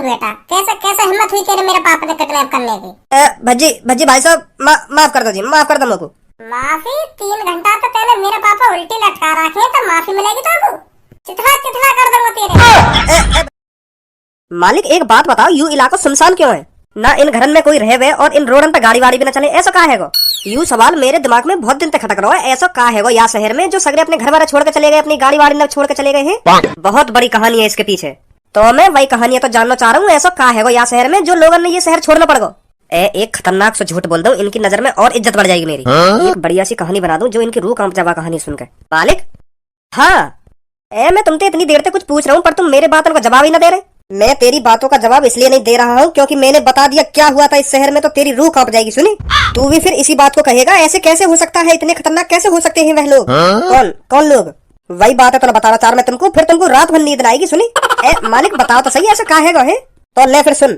बोल बेटा, कैसे कैसे हिम्मत हुई तेरे मेरे पापा ने किडनैप करने की? भज्जी भज्जी भाई साहब, माफ कर दो जी, माफ कर दो मुझको। माफी? 3 घंटा तो पहले मेरे पापा उल्टी लटका रखे, तो माफी मिलेगी तो चिथड़ा चिथड़ा कर दूंगा तेरे। मालिक एक बात बताओ, यू इलाका सुनसान क्यों है? ना इन घरन में कोई रहे हुए और इन रोडन पे गाड़ी वाड़ी भी न चले, ऐसा कहा है गो? यू सवाल मेरे दिमाग में बहुत दिन तक खटक रहा है, ऐसा कहा है गो या शहर में जो सगरे अपने घर वाले छोड़ के चले गए, अपनी गाड़ी वाड़ी न छोड़ के चले गए हैं? बहुत बड़ी कहानी है इसके पीछे, तो मैं वही कहानी तो जानना चाह रहा हूँ, ऐसा कहा है गो या शहर में जो लोगों ने ये शहर छोड़ना पड़ गो? एक खतरनाक से झूठ बोल दूं, इनकी नजर में और इज्जत बढ़ जाएगी मेरी। एक बढ़िया सी कहानी बना दूं जो इनकी रूह कांप जावा कहानी सुनकर। मालिक हाँ, मैं तुमसे इतनी देर से कुछ पूछ रहा हूँ पर तुम मेरे बातों का जवाब ही न दे रहे। मैं तेरी बातों का जवाब इसलिए नहीं दे रहा हूँ क्योंकि मैंने बता दिया क्या हुआ था इस शहर में, तो तेरी रूह कांप जाएगी। सुनी, तू भी फिर इसी बात को कहेगा, ऐसे कैसे हो सकता है, इतने खतरनाक कैसे हो सकते हैं वह लोग? कौन कौन लोग? वही बात है तो बताना चाह रहा मैं तुमको, फिर तुमको रात भर नींद आएगी। सुनी मालिक बताओ तो सही, ऐसा काहे गो है? तो ले फिर सुन,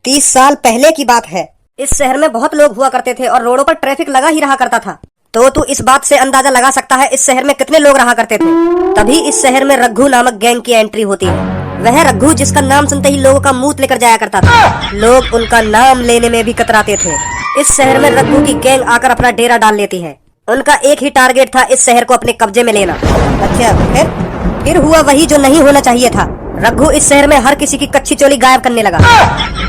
30 साल पहले की बात है, इस शहर में बहुत लोग हुआ करते थे और रोडों पर ट्रैफिक लगा ही रहा करता था। तो तू इस बात से अंदाजा लगा सकता है इस शहर में कितने लोग रहा करते थे। तभी इस शहर में रघु नामक गैंग की एंट्री होती है। वह रघु जिसका नाम सुनते ही लोगों का मुंह लेकर जाया करता था, लोग उनका नाम लेने में भी कतराते थे। इस शहर में रघु की गैंग आकर अपना डेरा डाल लेती है। उनका एक ही टारगेट था, इस शहर को अपने कब्जे में लेना। अच्छा फिर हुआ वही जो नहीं होना चाहिए था। रघु इस शहर में हर किसी की कच्ची चोली गायब करने लगा।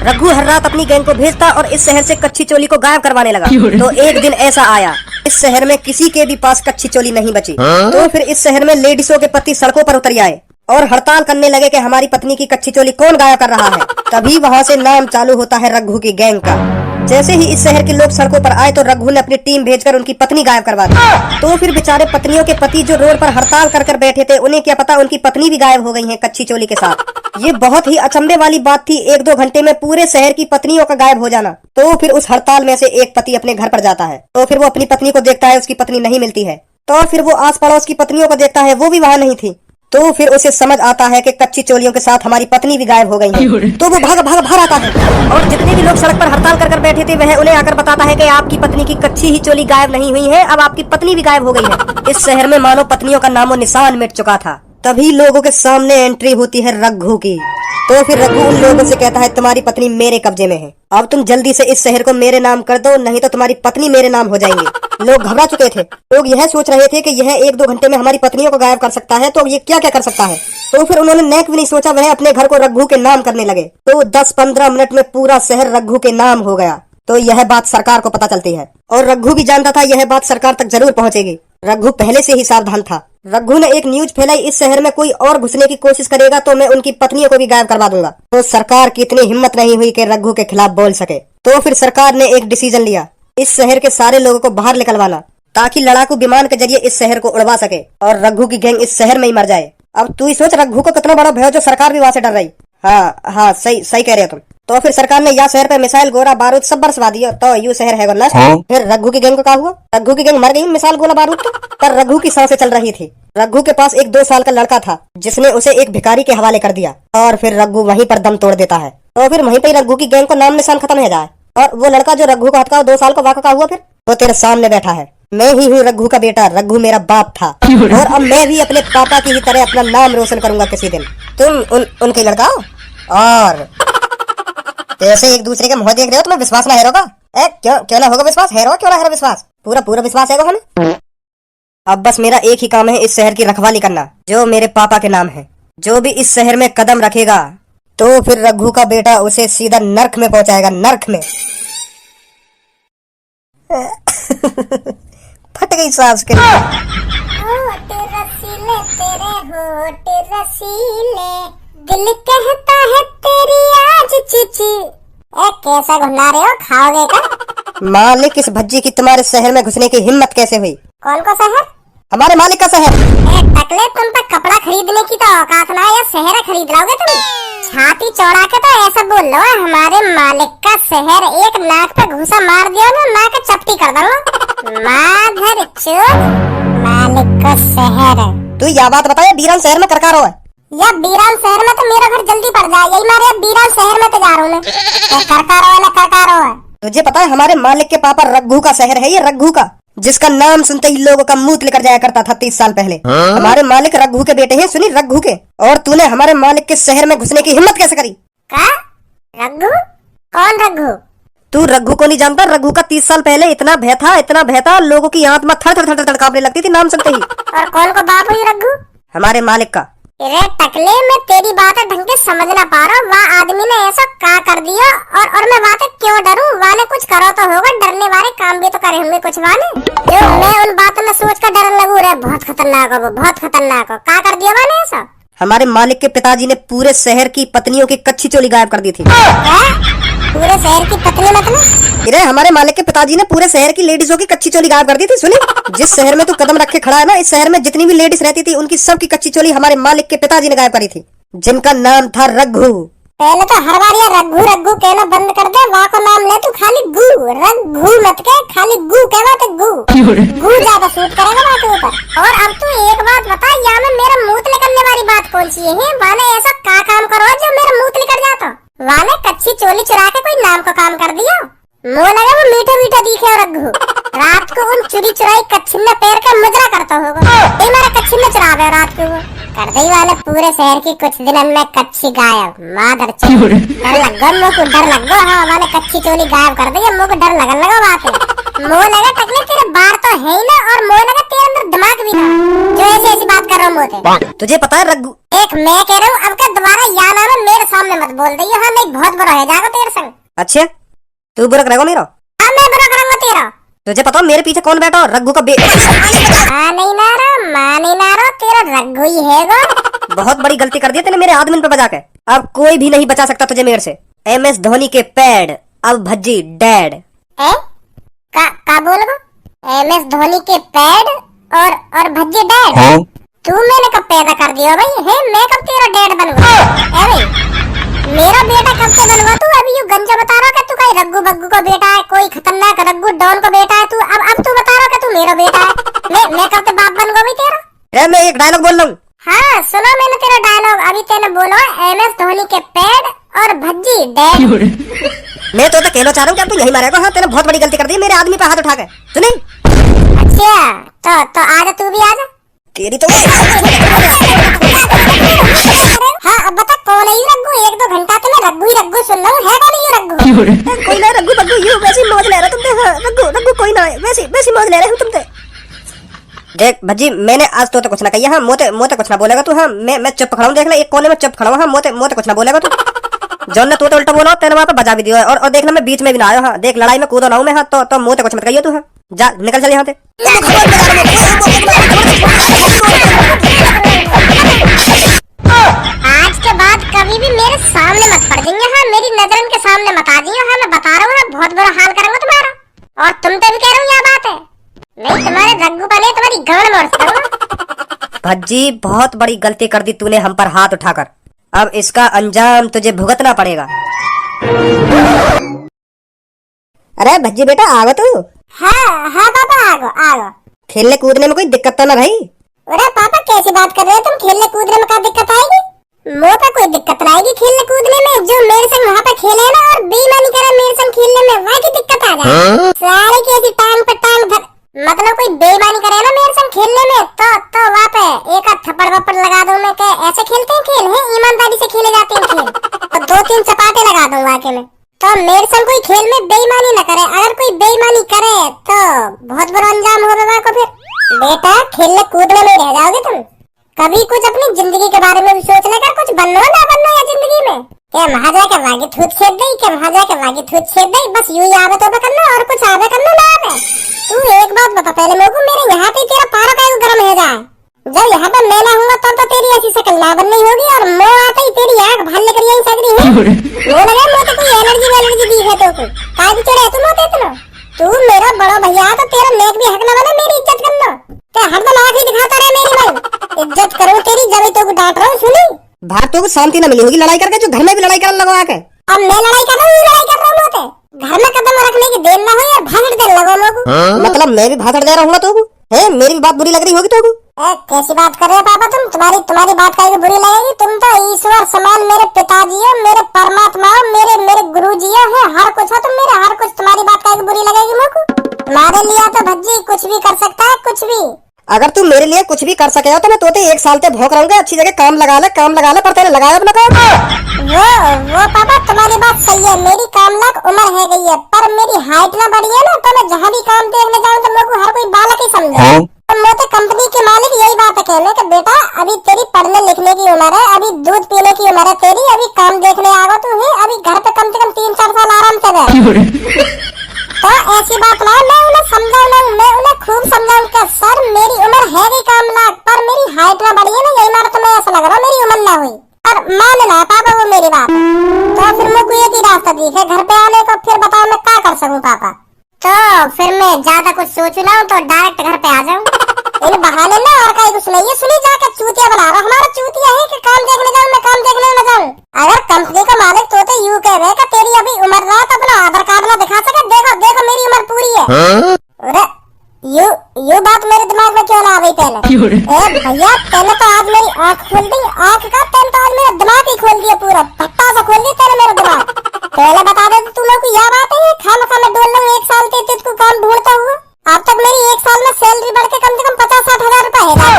रघु हर रात अपनी गैंग को भेजता और इस शहर से कच्ची चोली को गायब करवाने लगा। तो एक दिन ऐसा आया, इस शहर में किसी के भी पास कच्ची चोली नहीं बची। तो फिर इस शहर में लेडीजों के पति सड़कों पर उतर आए और हड़ताल करने लगे कि हमारी पत्नी की कच्ची चोली कौन गायब कर रहा है। तभी वहाँ से नाम चालू होता है रघु की गैंग का। जैसे ही इस शहर के लोग सड़कों पर आए तो रघु ने अपनी टीम भेजकर उनकी पत्नी गायब करवा दी। तो फिर बेचारे पत्नियों के पति जो रोड पर हड़ताल कर बैठे थे, उन्हें क्या पता उनकी पत्नी भी गायब हो गई है कच्ची चोली के साथ। ये बहुत ही अचंभे वाली बात थी, 1-2 घंटे में पूरे शहर की पत्नियों का गायब हो जाना। तो फिर उस हड़ताल में से एक पति अपने घर पर जाता है, तो फिर वो अपनी पत्नी को देखता है, उसकी पत्नी नहीं मिलती है। तो फिर वो आस पड़ोस की पत्नियों को देखता है, वो भी वहाँ नहीं थी। तो फिर उसे समझ आता है कि कच्ची चोलियों के साथ हमारी पत्नी भी गायब हो गई है। तो वो भाग आता है और जितने भी लोग सड़क पर हड़ताल कर बैठे थे वह उन्हें आकर बताता है कि आपकी पत्नी की कच्ची ही चोली गायब नहीं हुई है, अब आपकी पत्नी भी गायब हो गई है। इस शहर में मानो पत्नियों का नामो निशान मिट चुका था। तभी लोगों के सामने एंट्री होती है रघु की। तो फिर रघु उन लोगों से कहता है, तुम्हारी पत्नी मेरे कब्जे में है, अब तुम जल्दी से इस शहर को मेरे नाम कर दो, नहीं तो तुम्हारी पत्नी मेरे नाम हो जाएंगी। लोग घबरा चुके थे, लोग यह सोच रहे थे कि यह 1-2 घंटे में हमारी पत्नियों को गायब कर सकता है, तो ये क्या क्या कर सकता है। तो फिर उन्होंने नेक भी नहीं सोचा, वह अपने घर को रघु के नाम करने लगे। तो 10-15 मिनट में पूरा शहर रघु के नाम हो गया। तो यह बात सरकार को पता चलती है और रघु भी जानता था यह बात सरकार तक जरूर पहुंचेगी। रघु पहले से ही सावधान था। रघु ने एक न्यूज फैलाई, इस शहर में कोई और घुसने की कोशिश करेगा तो मैं उनकी पत्नियों को भी गायब करवा दूंगा। तो सरकार की इतनी हिम्मत नहीं हुई कि रघु के खिलाफ बोल सके। तो फिर सरकार ने एक डिसीजन लिया, इस शहर के सारे लोगों को बाहर निकलवाना, ताकि लड़ाकू विमान के जरिए इस शहर को उड़वा सके और रघु की गैंग इस शहर में ही मर जाए। अब तू ही सोच रघु को कितना बड़ा भय, जो सरकार भी वहाँ से डर रही। हाँ सही कह रहे हो तुम। तो फिर सरकार ने यहाँ शहर पे मिसाइल, गोला बारूद सब बरसवा दिया, तो यू शहर है नष्ट। फिर रघु की गैंग को क्या हुआ? रघु की गैंग मर गई मिसाइल गोला बारूद पर रघु की सांसें चल रही थी। रघु के पास एक 2 साल का लड़का था जिसने उसे एक भिखारी के हवाले कर दिया और फिर रघु वहीं पर दम तोड़ देता है। तो फिर वहीं पर रघु की गैंग को नाम निशान खत्म हो जाए। और वो लड़का जो रघु का हत्या 2 साल का वाक़ा हुआ, फिर वो तेरे सामने बैठा है। मैं ही हूँ रघु का बेटा, रघु मेरा बाप था और अब मैं भी अपने पापा की ही तरह अपना नाम रोशन करूंगा किसी दिन। तुम उनके लड़का हो और ऐसे एक दूसरे के मुंह देख रहे हो, तुम्हें विश्वास ना हेरोगा? क्यों ना होगा विश्वास? हेरो क्यों ना हेरो विश्वास? पूरा विश्वास है हमें। अब बस मेरा एक ही काम है, इस शहर की रखवाली करना जो मेरे पापा के नाम है। जो भी इस शहर में कदम रखेगा तो फिर रघु का बेटा उसे सीधा नर्क में पहुंचाएगा, नर्क में। फट गई सांस के। दिल कहता है तेरी आज चिची। कैसा घुला रहे हो, खाओगे क्या? मालिक, इस भज्जी की तुम्हारे शहर में घुसने की हिम्मत कैसे हुई? कौन का शहर? हमारे मालिक का शहर। टकले, तुम पर कपड़ा खरीदने की तो औकात ना है, या शहर खरीद लाओगे तुम? छाती चौड़ा के तो ऐसा बोल लो, हमारे मालिक का शहर, एक नाक पे घूसा मार दिया ना, नाक चपटी कर दूंगा। माधर चोद, मालिक का शहर। तू यह बात बताया बीरान शहर में करकार हो है? या बीरान शहर में तो मेरा घर जल्दी पड़ जाए, यही मारे बीरान शहर में तो जा रहा हूँ मैं। करकारो है। तुझे पता है हमारे मालिक के पापा रघु का शहर है ये, रघु का। जिसका नाम सुनते ही लोगों का मुंह लेकर जाया करता था 30 साल पहले। हमारे मालिक रघु के बेटे हैं, सुनी, रघु के। और तूने हमारे मालिक के शहर में घुसने की हिम्मत कैसे करी? का? रघु? कौन रघु? तू रघु को नहीं जानता? रघु का 30 साल पहले इतना भय था, लोगों की आत्मा थर थर थर थर कांपने लगती थी नाम सुनते ही। और कौन को बाप हुई रघु? हमारे मालिक का। अरे टकले, मैं तेरी बातें ढंग से समझ ना पा रहा हूँ। वहाँ आदमी ने ऐसा का कर दिया और मैं बातें क्यों डरूं? वाले कुछ करो तो होगा, डरने वाले काम भी तो करे होंगे कुछ वाले, जो मैं उन बातों में सोच कर डरने लगूं। रे बहुत खतरनाक हो वो, बहुत खतरनाक हो। का कर दिया वाले ऐसा? हमारे मालिक के पिताजी ने पूरे शहर की पत्नियों की कच्ची चोली गायब कर दी थी। पूरे शहर की पत्नी मतलब? अरे हमारे मालिक के पिताजी ने पूरे शहर की लेडीजों की कच्ची चोली गायब कर दी थी। सुनी, जिस शहर में तू कदम रख के खड़ा है ना, इस शहर में जितनी भी लेडीज रहती थी उनकी सबकी कच्ची चोली हमारे मालिक के पिताजी ने गायब करी थी, जिनका नाम था रघु। पहले तो हर बार ये रघु रघु कहना बंद कर दे। वहाँ को नाम ले तू खाली गु, रघु मत कह, खाली गु कहना तो गु ज्यादा सूट करेगा बात ऊपर। और अब तू एक बात बता, यहाँ में मेरा मुंह निकलने वाली बात कौन सी है? वाले ऐसा का काम करो जो मेरा मुंह निकल जाता? वाले कच्ची चोली चुरा के कोई नाम का काम कर दिया? मुँह लगा वो मीठा मीठा दिखे रघु। रात को उन चुरी चुराई कच्छिन्ना पैर का मुजरा करता होगा। मेरा कच्छिन्ना चुरा गया रात को कर दई वाले पूरे शहर की कुछ दिन में कच्ची गायब। मादर चोर, डर लग गया मुँह को, डर लग गया। हाँ वाले कच्ची चोली गायब कर दी, मुँह को डर लगने लगा बात है। मुँह लगा टकले, तेरे बार तो है ही ना, और मुँह लगा तेरे अंदर दिमाग भी ना, जो ऐसी ऐसी बात कर रहा हूँ मुँह। तुझे पता है रघु? एक मैं कह रहा हूँ, अब का दोबारा या नाम मेरे सामने मत बोल दी। हाँ नहीं, बहुत बुरा हो जाएगा तेरे संग। अच्छा, तू बुरा करेगा मेरा? हाँ मैं बुरा करूंगा तेरा। तुझे पता मेरे पीछे कौन बैठा? रघु का बेटा। नहीं नारो, तेरा रघु ही है वो। बहुत बड़ी गलती कर दी तेने मेरे आदमी पे बजा के। अब कोई भी नहीं बचा सकता तुझे मेरे से। MS धोनी के पैड, अब भज्जी डैड। का बोल गो? MS धोनी के पैड और भज्जी डैड? तू मैंने कब पैदा कर दिया भाई? है मैं कब तेरा डैड बन गया? मेरा बेटा कब से बनवा? तू अभी यू गंजा बता रहा कि तू कहीं रघु बग्गू का बेटा है, कोई खतरनाक रघु डॉन का बेटा है तू। अब तू बता रहा कि तू मेरा बेटा है। मैं कब से बाप बन गया भाई तेरा? मैं एक डायलॉग बोल रहा हूँ। हाँ सुनो मैंने तेरा डायलॉग। अभी तेने बोला MS धोनी के पैड और भज्जी डैड। मैं तो कहना चाह रहा हूँ कि अब तू यही मारेगा। हाँ तेने बहुत बड़ी गलती कर दी मेरे आदमी पे हाथ उठा के। सुनी? अच्छा तो आजा, तू भी आजा। तेरी तो हाँ अब बता कौन है ये रघु? 1-2 घंटा तो मैं रघु ही रघु सुन रहा हूँ। है कौन ये रघु? कोई ना रघु बग्गू, यू वैसी मौज ले रहा तुमने। हाँ रघु कोई ना, वैसी मौज ले रहे हो तुमने। देख भज्जी, मैंने आज तो कुछ ना कही। हाँ मोते कुछ ना बोलेगा तू। हाँ मैं चुप खड़ा हूँ, देख ले एक कोने में चुप खड़ा हूँ। हाँ मोते कुछ ना बोलेगा तू। जौन ने तो उल्टा बोला तेरे वहाँ पे बजा भी दियो। और देखना मैं बीच में भी ना आया। हाँ देख लड़ाई में कूदो ना हूँ मैं। हाँ तो मोते कुछ मत कहियो तू। हाँ जा निकल चल यहाँ से। आज के बाद कभी भी मेरे सामने मत पड़ जाइए। हाँ मेरी नजरन के सामने मत आ जाइए। हाँ मैं बता रहा हूँ, बहुत बुरा हाल करूंगा तुम्हारा। और तुम पे भी कह रहा हूँ यह बात है, नहीं तुम्हारे रघु बने तुम्हारी गांड मोड़ दूंगा। भज्जी बहुत बड़ी गलती कर दी तूने हम पर हाथ उठाकर। अब इसका अंजाम तुझे भुगतना पड़ेगा। अरे भज्जी बेटा आगो तू। हाँ पापा आगो। खेलने कूदने में कोई दिक्कत तो ना रही? अरे पापा कैसी बात कर रहे हो तुम? खेलने कूदने में क्या दिक्कत आएगी? मुँह पे कोई दिक्कत नहीं आएगी खेलने कूदने में। जो मेरे संग वहाँ पे खेले ना और बेईमानी करे मेरे संग खेलने में, वहाँ की दिक्कत आ जाए। सारे कैसी टांग पे टांग धर, मतलब कोई बेईमानी करे ना मेरे संग खेलने में तो वहाँ पे एक थप्पड़ वप्पड़ लगा दूं मैं। ऐसे खेलते हैं खेल है? ईमानदारी से खेले जाते हैं खेल। तो 2-3 चपाटे लगा दूं वाके में। तो मेरे संग कोई खेल में बेईमानी न करे। अगर कोई बेईमानी करे तो बहुत बुरा अंजाम होगा वहाँ को। फिर बेटा खेलने कूदने में रह जाओगे तुम। कभी कुछ अपनी जिंदगी के बारे में भी सोच लेकर कुछ बनना ना बनना या जिंदगी में। क्या वहाँ जाके वागी थूत छेद गई, क्या वहाँ जाके वागी थूत छेद गई, बस यूं ही आवे तो करना और कुछ आवे करना ना आवे। तू एक बात बता पहले मेरे को, मेरे यहाँ पे तेरा पारा का गर्म हो जाए। जब यहाँ पे मैं ना हूँगा तब तो तेरी ऐसी शक्ल ना बननी होगी। और मैं आते ही तेरी आँख भाल लेकर यही सकती है। वो लगा मैं तो कोई एलर्जी दी है तो काय भी चढ़े तुम होते इतना। तू मेरा बड़ा भैया तो तेरा नेक भी हक ना बना मेरी इज्जत करना। ते हरदम आँख ही दिखाता रहे मेरी भाई। इज्जत करूँ तेरी जब तो डांट रहा हूँ। सुनी बाहर तो शांति न मिली होगी लड़ाई करके, जो घर में भी लड़ाई करने लगो आके। अब मैं लड़ाई कर रहा हूँ, लड़ाई कर रहा हूँ मोते। घर में कदम रखने की देर ना हो या भाषण देने लगो लोगों। मतलब मैं भी भाषण दे रहा हूँ तो है? मेरी भी बात बुरी लग रही होगी तो? कैसी बात कर रहे हो पापा तुम? तुम्हारी बात का बुरी लगेगी? तुम तो ईश्वर समान मेरे पिताजी हो, मेरे परमात्मा हो, मेरे गुरुजी हो, हर कुछ हो तुम मेरे। हर कुछ तुम्हारी बात का बुरी लगेगी मुझको। तुम्हारे लिए तो भज्जी कुछ मेरे लिए कुछ भी कर सके हो तो मैं तोते 1 साल तक भौंक रहूंगा। अच्छी जगह काम लगा ले, पर तेरे लगाया अपना काम। वो पापा तुम्हारी बात सही है, मेरी काम लायक उम्र है गई है, पर मेरी हाइट ना बढ़ी है ना, तो मैं जहाँ भी काम देखने जाऊँ तो मेरे को हर कोई बालक ही समझे। तो मोटे कंपनी के मालिक यही बात है कहने कि बेटा अभी तेरी पढ़ने लिखने की उम्र है, अभी दूध पीने की उम्र है तेरी, अभी काम देखने आगो तू है, अभी घर पे कम से कम 3-4 साल आराम से रह। तो ऐसी बात ना, मैं उन्हें समझाऊं, मैं उन्हें खूब समझाऊं कि सर मेरी उम्र है गई काम लायक, पर मेरी हाइट ना बढ़ी है ना, यही मार तो मैं ऐसा लग रहा मेरी उम्र ना हुई। और मानना है पापा वो मेरी बात। तो फिर मुझको एक ही रास्ता दिखे घर पे आने का, फिर बताओ मैं क्या कर सकूं पापा। तो फिर मैं ज्यादा कुछ सोचू ना तो डायरेक्ट घर पे आ जाऊं। इन बहाने ना और कहीं कुछ नहीं है, सुनी जाकर चूतिया बना रहा। हमारा चूतिया है कि काम देखने जाऊं, मैं काम देखने न जाऊं। अगर कंपनी का मालिक तो यूं कह रहे कि तेरी अभी उम्र ना है तो अपना आधार कार्ड ना दिखा सके, देखो देखो मेरी उम्र पूरी है। अरे यू बात मेरे दिमाग में क्यों ना आ गई पहले? ए भैया तूने तो आज मेरी आँख खोल दी, आँख का तूने तो आज मेरा दिमाग ही खोल दिया, पूरा भट्टा सा खोल दिया तूने मेरा दिमाग। पहले बता दे तुम लोग को यह बात है खाना मैं डोल लूं 1 साल के तुझको काम ढूंढता हुआ। अब तक मेरी 1 साल में सैलरी बढ़ के कम से कम 50-60 हजार रुपए है।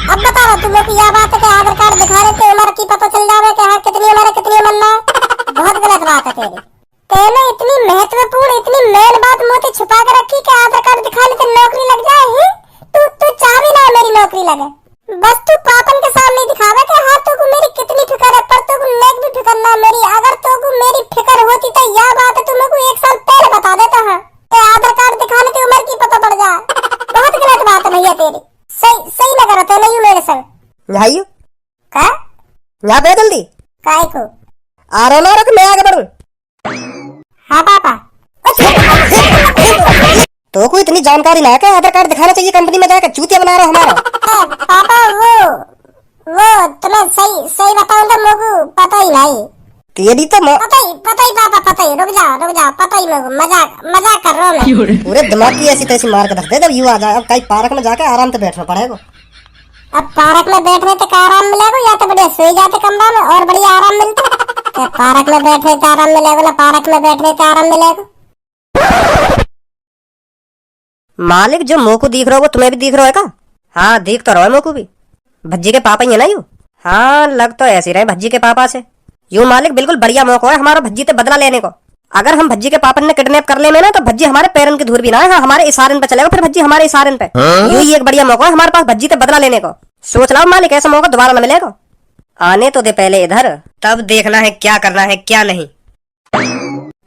अब बता रहा तुम लोग को यह बात है कि आधार कार्ड दिखा रहे थे उम्र की पता चल जावे कि हाँ कितनी उम्र है कितनी उम्र ना। बहुत गलत बात है तेरी। तेने इतनी महत्वपूर्ण इतनी मेन बात मोती छुपा के रखी कि आधार कार्ड दिखाने से नौकरी लग जाए ही। तू चाह भी ना मेरी नौकरी लगे, बस तू पापन के सामने दिखावे कि हाँ तू को मेरी कितनी फिक्र है, पर तू को नेक भी फिक्र ना मेरी। अगर तू को मेरी फिक्र होती तो यह बात है तुम लोग को 1 साल पहले बता देता है कि आधार कार्ड दिखाने की उम्र की पता पड़ जाए। बहुत गलत बात है भैया तेरी, सही लग रहा था नहीं मेरे संग। भाइयों का यहाँ पे जल्दी काय को आ रहा ना, मैं आगे बढ़ूं। हाँ पापा। तो कोई इतनी जानकारी ना है कि आधार कार्ड दिखाना चाहिए कंपनी में जाकर चूतिया बना रहा हमारा। पापा वो तुम्हें सही बताऊं तो मुझको पता ही नहीं। तेरी तो पता ही पापा पता ही। रुक जाओ पता ही मुझको, मजाक कर रहा हूं मैं। पूरे दिमाग की ऐसी तैसी मार के रख दे जब यू आ जाए। अब कहीं पार्क में जाके आराम से बैठना पड़ेगा। अब पार्क में बैठने तक आराम मिलेगा या तो बढ़िया सोई जाते कमरा में और बढ़िया आराम मिलता। पार्क में बैठने से आराम मिलेगा ना, पार्क में बैठने से आराम मिलेगा। मालिक जो मुंह को दिख रहा हो वो तुम्हें भी दिख रहा है का? हाँ दिख तो रहा है मुंह को भी। भज्जी के पापा ही है ना यू? हाँ लग तो ऐसे रहे भज्जी के पापा से। यू मालिक बिल्कुल बढ़िया मौका है हमारा भज्जी से बदला लेने को। अगर हम भज्जी के पापा ने किडनैप कर ले में ना तो भज्जी हमारे पैरन की धूल भी ना है, हमारे इशारन पे चलेगा, फिर भज्जी हमारे इशारन पे। यू ही एक बढ़िया मौका है हमारे पास भज्जी से बदला लेने को। सोच लो मालिक ऐसा मौका दोबारा न मिलेगा। आने तो दे पहले इधर, तब देखना है क्या करना है क्या नहीं।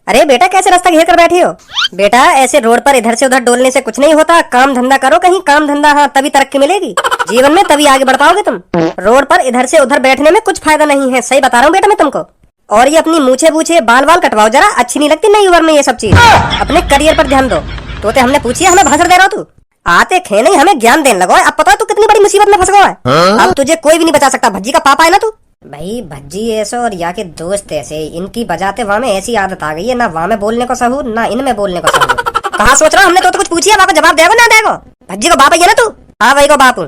अरे बेटा कैसे रास्ता घेर कर बैठे हो? बेटा ऐसे रोड पर इधर से उधर डोलने से कुछ नहीं होता, काम धंधा करो कहीं काम धंधा, हाँ तभी तरक्की मिलेगी जीवन में, तभी आगे बढ़ पाओगे तुम। रोड पर इधर से उधर बैठने में कुछ फायदा नहीं है, सही बता रहा हूँ बेटा मैं तुमको। और ये अपनी मूछे बूछे बाल बाल कटवाओ जरा, अच्छी नहीं लगती नई उम्र में ये सब चीज। अपने करियर पर ध्यान दो। तो हमने पूछी हमें भाषण दे रहा तू? आते खे नहीं हमें ज्ञान देने लगो। अब पता है तू कितनी बड़ी मुसीबत में फंस गया है। अब तुझे कोई भी नहीं बचा सकता, भज्जी का पापा है ना तू। भाई भज्जी ऐसे और या के दोस्त ऐसे, इनकी बजाते वहाँ में ऐसी आदत आ गई है, ना वहाँ में बोलने को सहूर ना इनमें बोलने को सहूर। कहाँ सोच रहा हूँ हमने तो कुछ पूछी है, वहाँ को जवाब देगा ना देगा? भज्जी को बाप है ना तू? हाँ भाई को बापू।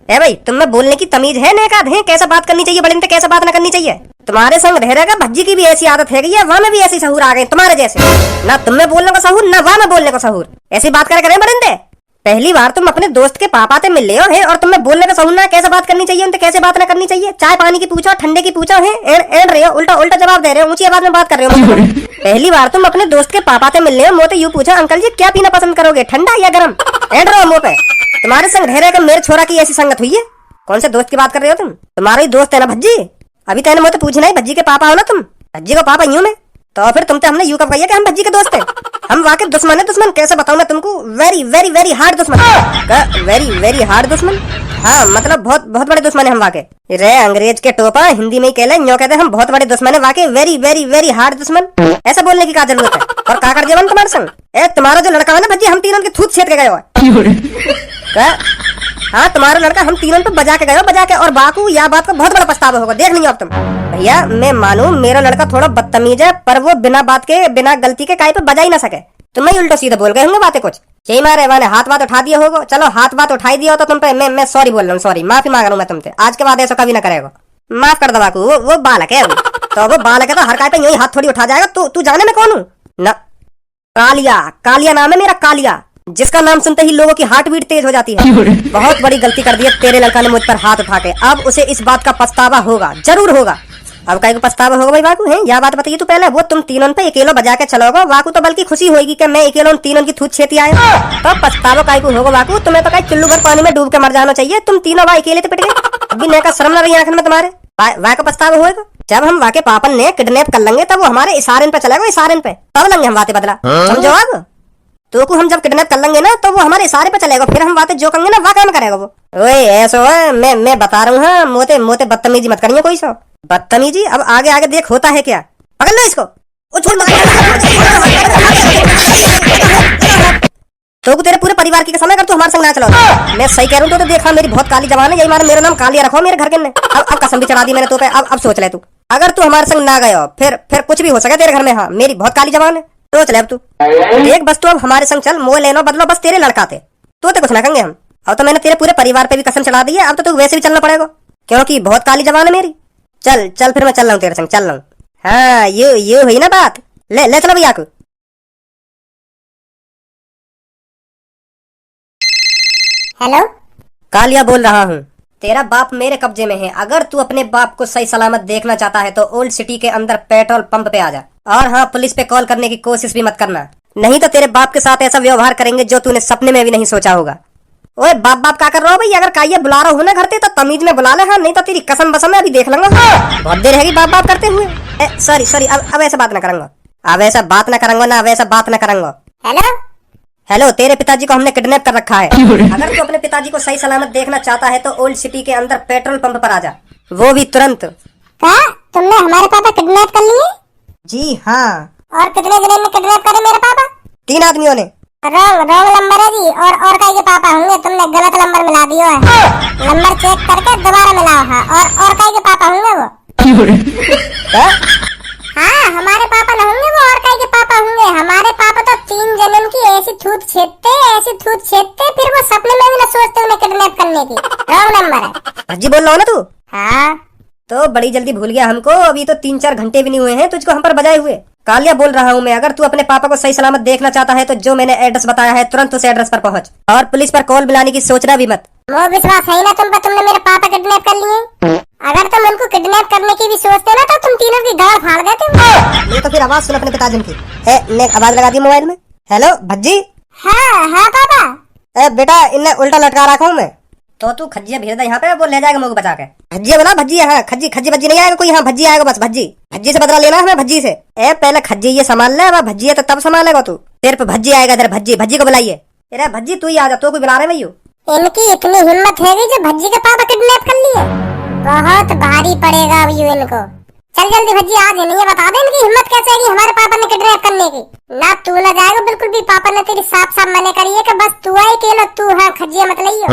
ए भाई तुम में बोलने की तमीज है नेकाद है, कैसे बात करनी चाहिए बड़े कैसे बात न करनी चाहिए। तुम्हारे संग रह रहेगा भज्जी की भी ऐसी आदत है गई है, वहाँ में भी ऐसी सहूर आ गई तुम्हारे जैसे। ना तुम में बोलने को सहूर ना वहाँ में बोलने को सहूर, ऐसी बात करे बड़े। पहली बार तुम अपने दोस्त के पापा से मिल रहे हो है और तुम्हें बोलने का सहूर ना कैसे बात करनी चाहिए उनसे कैसे बात ना करनी चाहिए। चाय पानी की पूछो ठंडे की पूछो है एड़ रहे हो, उल्टा जवाब दे रहे हो, ऊंची आवाज में बात कर रहे हो। पहली बार तुम अपने दोस्त के पापा से मिल रहे हो, मोते यूं पूछा अंकल जी क्या पीना पसंद करोगे ठंडा या गर्म? एड़ रहे हो मुंह पे। तुम्हारे संग रह रहे मेरे छोरा की ऐसी संगत हुई है। कौन से दोस्त की बात कर रहे हो तुम? तुम्हारा ही दोस्त है ना भज्जी। अभी तेने मुझे पूछना है भज्जी के पापा हो ना तुम? भज्जी को पापा यूं में तो फिर तुमसे हमने यूं कब कहा कि हम भज्जी के दोस्त हैं? हम वाकई दुश्मन है। दुश्मन कैसे बताऊं मैं तुमको? वेरी वेरी वेरी हार्ड दुश्मन। वेरी वेरी हार्ड दुश्मन? हाँ मतलब बहुत बहुत बड़े दुश्मन है हम वाकई। रे अंग्रेज के टोपा हिंदी में ही कहले यूं कहते हैं हम बहुत बड़े दुश्मन है वाकई, वेरी वेरी वेरी हार्ड दुश्मन। ऐसा बोलने की क्या जरूरत है? और का कर दिया तुम्हारे संग? तुम्हारा जो लड़का है ना भज्जी हम तीनों के थूत छेद के गए। हाँ तुम्हारा लड़का हम तीनों पे बजा के और बाकू या बात का बहुत बड़ा पछतावा होगा, देख लियो अब तुम। भैया मैं मानू मेरा लड़का थोड़ा बदतमीज है, पर वो बिना बात के बिना गलती के काई पे बजा ही ना सके। तुम्हें उल्टा सीधा बोल गए होंगे बातें कुछ, यही मारे मैंने हाथ बात उठा दिया होगा। चलो हाथ बात उठाई दिया हो तो तुम पे मैं सॉरी बोल रहा हूँ, सॉरी माफी मांग रहा हूँ मैं तुमसे। आज के बाद ऐसा कभी ना करेगा, माफ कर दो बाकू। वो बालक है तो वो बालक है तो हर काय पे यही हाथ थोड़ी उठा जाएगा। तू जाने में कौन हूँ ना? कालिया नाम है मेरा, कालिया जिसका नाम सुनते ही लोगों की हार्ट बीट तेज हो जाती है। बहुत बड़ी गलती कर दी है तेरे लड़का ने मुझ पर हाथ उठा के। अब उसे इस बात का पछतावा होगा, जरूर होगा। अब कहीं को पछतावा होगा भाई वाकू है? या बात बताइए तू पहले। वो तुम तीनों पे अकेलो बजा के चलोगे, वाकू तो बल्कि खुशी होगी कि मैं अकेलो उन तीनों की थूत छेती आया। तो पछतावा काहे को होगा वाकू? तुम्हें तो कहीं चुल्लू भर पानी में डूब के मर जाना चाहिए। तुम तीनों भाई अकेले तो पिट गए। अभी ने का शर्म न रही आंखन में तुम्हारे? वाह का पछतावा होगा जब हम वाके पापन ने किडनैप कर लेंगे, तब वो हमारे इशारे पे चलेगा, इशारे पे तब लेंगे हम बातें बदला। समझो अब तो को हम जब किडनैप कर लेंगे ना, तो वो हमारे इशारे पे चलेगा, फिर हम बातें जो करेंगे ना वह काम करेगा वो। ओए ऐसा है, मैं बता रहा हूँ। हाँ, मोते मोते बदतमीजी मत करिए कोई सा बदतमीजी। अब आगे आगे देख होता है क्या। पकड़ लो इसको। तो तेरे पूरे परिवार की कसम है, अगर तू हमारे संग ना चला। मैं सही कह रहा हूँ। तो देखा मेरी बहुत काली जबान है, यही मारा मेरा नाम कालिया रखो मेरे घर के ने। अब कसम भी चढ़ा दी मैंने तो पे। अब सोच ले तू, अगर तू हमारे संग ना गया फिर कुछ भी हो सके तेरे घर में। हाँ, मेरी बहुत काली जबान है, सोच ले अब तू। देख बस तू अब हमारे संग चल, मोह लेना बदलो बस तेरे लड़का थे तो कुछ ना कहेंगे हम। अब तो मैंने तेरे पूरे परिवार पे भी कसम चढ़ा दी है। अब तो तू वैसे भी चलना पड़ेगा, क्योंकि बहुत काली जबान है मेरी। चल चल फिर मैं चल रहा हूँ तेरे संग, चल रहा हूँ। हाँ ये हुई ना बात। ले चलो भैया को। हेलो, कालिया बोल रहा हूँ। तेरा बाप मेरे कब्जे में है। अगर तू अपने बाप को सही सलामत देखना चाहता है तो ओल्ड सिटी के अंदर पेट्रोल पंप पे आ जा। और हाँ, पुलिस पे कॉल करने की कोशिश भी मत करना, नहीं तो तेरे बाप के साथ ऐसा व्यवहार करेंगे जो तूने सपने में भी नहीं सोचा होगा। ओए बाप क्या कर रहा हो भाई? अगर काइया बुला रहा हूँ ना घर पे तो तमीज में बुला ले। हाँ, नहीं तो तेरी कसम बसम मैं अभी देख लूंगा। बहुत देर रहेगी बाप करते हुए। सॉरी अब ऐसा बात ना करूंगा। अब ऐसा बात ना करूंगा ना, अब ऐसा बात ना करूंगा। हेलो, तेरे पिताजी को हमने किडनैप कर रखा है। अगर तू अपने पिताजी को सही सलामत देखना चाहता है तो ओल्ड सिटी के अंदर पेट्रोल पंप पर आ जा, वो भी तुरंत। क्या तुमने हमारे पापा किडनैप कर लिए? जी हाँ। और कितने जने में किडनैप करे मेरे पापा? 3 आदमियों ने। रॉन्ग नंबर है जी। और कई के पापा होंगे, तुमने गलत नंबर मिला दिया है। नंबर चेक करके दोबारा मिलाओ। हाँ, और कई के पापा होंगे वो। हाँ, हमारे पापा न होंगे वो, और कई के पापा होंगे। हमारे पापा तो 3 जन्म की ऐसी थूत छेदते फिर वो सपने में भी न सोचते उन्हें किडनैप करने की। रॉन्ग नंबर है। भज्जी बोल रहा हो ना तू? हाँ, तो बड़ी जल्दी भूल गया हमको। अभी तो 3-4 घंटे भी नहीं हुए हैं तुझको हम पर बजाए हुए। कालिया बोल रहा हूँ मैं। अगर तू अपने पापा को सही सलामत देखना चाहता है तो जो मैंने एड्रेस बताया है तुरंत उस एड्रेस पर पहुंच, और पुलिस पर कॉल मिलाने की सोचना भी मत। वो विश्वास है ना तुम पर, तुमने मेरे पापा किडनैप कर लिए। अगर तुम उनको किडनैप करने की भी सोचते ना तो तुम तीनों की गाड़ फाड़ देते। ये तो फिर आवाज सुन अपने पिताजी की। ने आवाज लगा दी मोबाइल में। हेलो भज्जी। हाँ पापा। बेटा इन्हें उल्टा लटका रखा हूँ मैं, तो तू खज्जिया भेज दे यहाँ पे, वो ले जाएगा मुझे बचा के। भज्जिया बोला भज्जी। हाँ, खज्जी बज्जी नहीं आएगा कोई। हाँ, भज्जी आएगा बस। भज्जी से बदला लेना हमें, भज्जी से। पहले खज्जी ये संभाल ले, अब भज्जी है तो तब संभालेगा तू। सिर्फ भज्जी आएगा इधर। भज्जी को बुलाइए। तेरा भज्जी तू ही आ जा, तो कोई बुला रहे भैया। इनकी इतनी हिम्मत है जो भज्जी के पापा किडनैप कर लिए। बहुत भारी पड़ेगा अब ये इनको। चल जल्दी भज्जी आ जाए, नहीं बता दे इनकी हिम्मत कैसे है हमारे पापा ने किडनैप करने की। ना तू ना जाएगा बिल्कुल भी। पापा ने तेरी साफ मना करी है कि बस तू आई के तू। हाँ, खज्जिया मत लियो।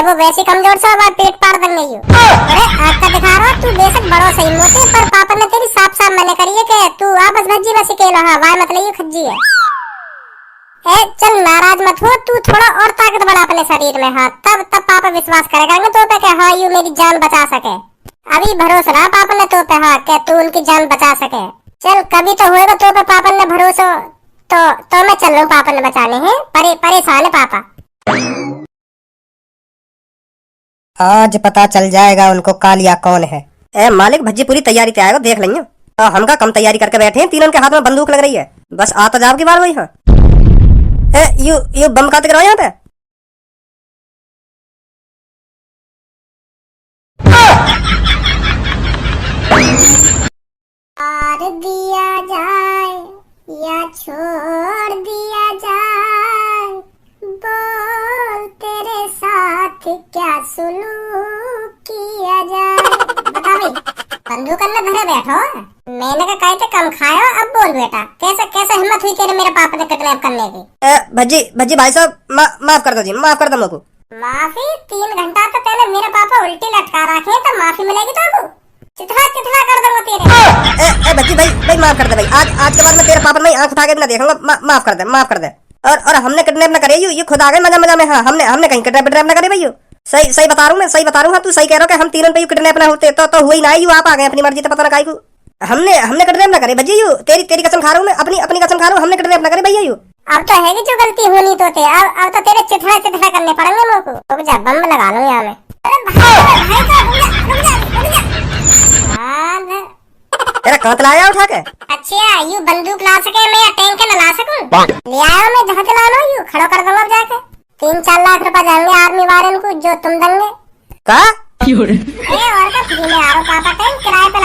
वो वैसे कमजोर से और पेट पाड़ देंगे। अरे आग का दिखा रहा तू, बेशक बड़ो सही मोटे, पर पापा ने तेरी साफ मना करी है कि तू आ बस भज्जी बस अकेला। हाँ, वाय मत लियो, खज्जी है। चल नाराज मत हो, तू थोड़ा और ताकत बढ़ा अपने शरीर में। हाँ, तब पापा विश्वास करेगा तो पे कि हाँ यू मेरी जान बचा सके। अभी भरोसा रहा पापा ने तो पे। हाँ, कि तू उनकी जान बचा सके। चल कभी तो होएगा तो पे पापा ने भरोसा। तो मैं चल रहा हूँ पापा ने बचाने हैं। परेशान है पापा। आज पता चल जाएगा उनको कालिया कौन है। मालिक भज्जी पूरी तैयारी पे आएगा, देख लेंगे। तो हम का कम तैयारी करके बैठे हैं, तीनों के हाथ में बंदूक लग रही है। बस आता जाओ की बार वही। हाँ, यू बम का गिराओ यहाँ पे। मार दिया जाए या छोड़ दिया जाए, बोल तेरे साथ क्या सुलूक किया जाए। बता भाई, बंदूक अंदर धरे बैठो। मैंने का कहते कम खायो। अब बोल बेटा, कैसे हिम्मत हुई तेरे मेरे पापा ने किडनैप करने की? भज्जी भाई साहब माफ कर दो जी, माफ कर दो मुझको। माफी? 3 घंटा तो पहले मेरे पापा उल्टी लटका रखे, तो माफी मिलेगी तुमको? चितला कर दूंगा तेरे। भज्जी भाई माफ कर दे भाई। आज के बाद मैं तेरे पापा में आंख उठा के भी ना देखूंगा। माफ कर दे। और हमने किडनैप ना करे। ये खुद आ गए मजा में। हाँ, हमने कहीं किडनैप ना करे भाई। सही बता रहा हूँ मैं, सही बता रहा हूँ। हाँ, तू सही कह रहा है कि हम तीनों पे किडनैप ना होते तो हुई ना। यू आप आ गए अपनी मर्जी से, पता ना काहे को। हमने किडनैप ना करे भज्जी। यू तेरी कसम खा रहा हूँ मैं, अपनी कसम खा रहा हूँ। हमने किडनैप ना करे भैया। यू अब तो है कि जो गलती होनी तो थे, अब तो तेरे चिथड़ा चिथड़ा करने पड़ेंगे मेरे को। रुक जा, बम लगा लूं यहाँ में। अरे भाई तो रुक जा। हाँ, तेरा कांत लाया उठा के? अच्छा यू बंदूक ला सके मैं या टैंक न ला सकूं? ले आया मैं जहाँ से ला लो, यू खड़ा कर दूंगा जाके। 3-4 लाख रुपए जाएंगे आर्मी वाले को जो तुम देंगे का? और का फ्री में आरो पापा टैंक किराए पे